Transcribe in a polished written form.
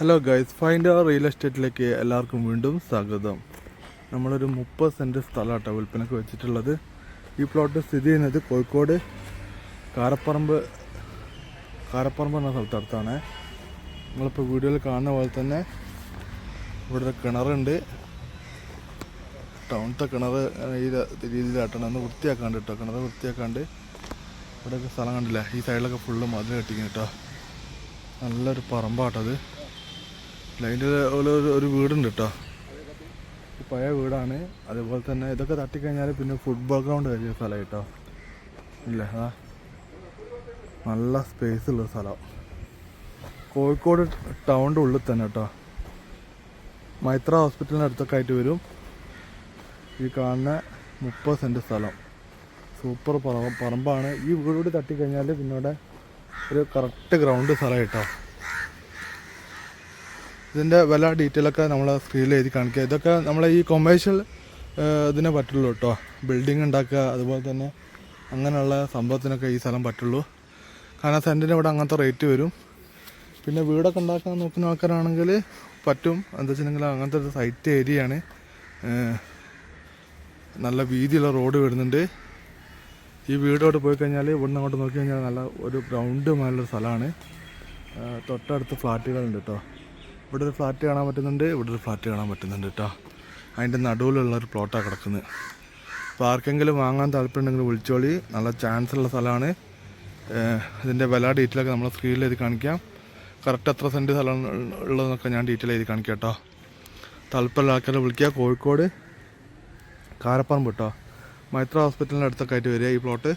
Hello guys, find അവർ real എസ്റ്റേറ്റിലേക്ക് എല്ലാവർക്കും വീണ്ടും സ്വാഗതം. നമ്മളൊരു 30 സെൻറ്റ് സ്ഥലമാട്ടോ വിൽപ്പനക്ക് വെച്ചിട്ടുള്ളത്. ഈ പ്ലോട്ട് സ്ഥിതി ചെയ്യുന്നത് കോഴിക്കോട് കാരപ്പറമ്പ് എന്ന സ്ഥലത്തടുത്താണ്. നിങ്ങളിപ്പോൾ വീഡിയോയിൽ കാണുന്ന പോലെ തന്നെ ഇവിടെ ഒരു കിണറുണ്ട്. ടൗണത്തെ കിണർ ഈ രീതിയിലായിട്ടാണ് ഒന്ന് വൃത്തിയാക്കാണ്ട് കേട്ടോ. കിണർ വൃത്തിയാക്കാണ്ട് ഇവിടെയൊക്കെ സ്ഥലം കണ്ടില്ല, ഈ സൈഡിലൊക്കെ ഫുള്ള് മതിൽ കെട്ടിക്കുന്നു കേട്ടോ. നല്ലൊരു പറമ്പാട്ടത്. അതിൻ്റെ ഒരു വീടുണ്ട് കേട്ടോ, പഴയ വീടാണ്. അതേപോലെ തന്നെ ഇതൊക്കെ തട്ടിക്കഴിഞ്ഞാൽ പിന്നെ ഫുട്ബോൾ ഗ്രൗണ്ട് കഴിഞ്ഞ സ്ഥലം കേട്ടോ. ഇല്ല, നല്ല സ്പേസ് ഉള്ള സ്ഥലം. കോഴിക്കോട് ടൗണിൻ്റെ ഉള്ളിൽ തന്നെ കേട്ടോ. മൈത്ര ഹോസ്പിറ്റലിന് അടുത്തൊക്കെ ആയിട്ട് വരും. ഈ കാണുന്ന 30 സെൻറ്റ് സ്ഥലം സൂപ്പർ പറമ്പാണ്. ഈ വീട് കൂടി തട്ടിക്കഴിഞ്ഞാൽ പിന്നീട് ഒരു കറക്റ്റ് ഗ്രൗണ്ട് സ്ഥലം കേട്ടോ. ഇതിൻ്റെ വില ഡീറ്റെയിലൊക്കെ നമ്മളെ സ്ക്രീനിൽ എഴുതി കാണിക്കുക. ഇതൊക്കെ നമ്മളെ ഈ കൊമേഴ്ഷ്യൽ ഇതിനെ പറ്റുള്ളൂ കേട്ടോ. ബിൽഡിംഗ് ഉണ്ടാക്കുക അതുപോലെ തന്നെ അങ്ങനെയുള്ള സംഭവത്തിനൊക്കെ ഈ സ്ഥലം പറ്റുള്ളൂ. കാരണം സെൻറ്റിന് ഇവിടെ അങ്ങനത്തെ റേറ്റ് വരും. പിന്നെ വീടൊക്കെ ഉണ്ടാക്കാൻ നോക്കുന്ന ആൾക്കാരാണെങ്കിൽ പറ്റും. എന്താ വെച്ചിട്ടുണ്ടെങ്കിൽ അങ്ങനത്തെ ഒരു സൈറ്റ് ഏരിയയാണ്. നല്ല വീതിയുള്ള റോഡ് വരുന്നുണ്ട്. ഈ വീടോട്ട് പോയി കഴിഞ്ഞാൽ ഇവിടുന്ന് അങ്ങോട്ട് നോക്കി കഴിഞ്ഞാൽ നല്ല ഒരു ഗ്രൗണ്ട് മേലുള്ളൊരു സ്ഥലമാണ്. തൊട്ടടുത്ത് ഫ്ലാറ്റുകളുണ്ട് കേട്ടോ. ഇവിടെ ഒരു ഫ്ലാറ്റ് കാണാൻ പറ്റുന്നുണ്ട്, ഇവിടെ ഒരു ഫ്ലാറ്റ് കാണാൻ പറ്റുന്നുണ്ട് കേട്ടോ. അതിൻ്റെ നടുവിലുള്ളൊരു പ്ലോട്ടാണ് കിടക്കുന്നത്. അപ്പോൾ ആർക്കെങ്കിലും വാങ്ങാൻ താല്പര്യമുണ്ടെങ്കിൽ വിളിച്ചോളി. നല്ല ചാൻസ് ഉള്ള സ്ഥലമാണ്. ഇതിൻ്റെ വില ഡീറ്റെയിലൊക്കെ നമ്മൾ സ്ക്രീനിൽ എഴുതി കാണിക്കാം. കറക്റ്റ് എത്ര സെൻറ്റ് സ്ഥലം ഉള്ളതെന്നൊക്കെ ഞാൻ ഡീറ്റെയിൽ എഴുതി കാണിക്കാം കേട്ടോ. താല്പര്യമുള്ള ആൾക്കാരെ വിളിക്കുക. കോഴിക്കോട് കാരപ്പറമ്പ് കേട്ടോ, മൈത്ര ഹോസ്പിറ്റലിൻ്റെ അടുത്തൊക്കെ ആയിട്ട് വരിക ഈ പ്ലോട്ട്.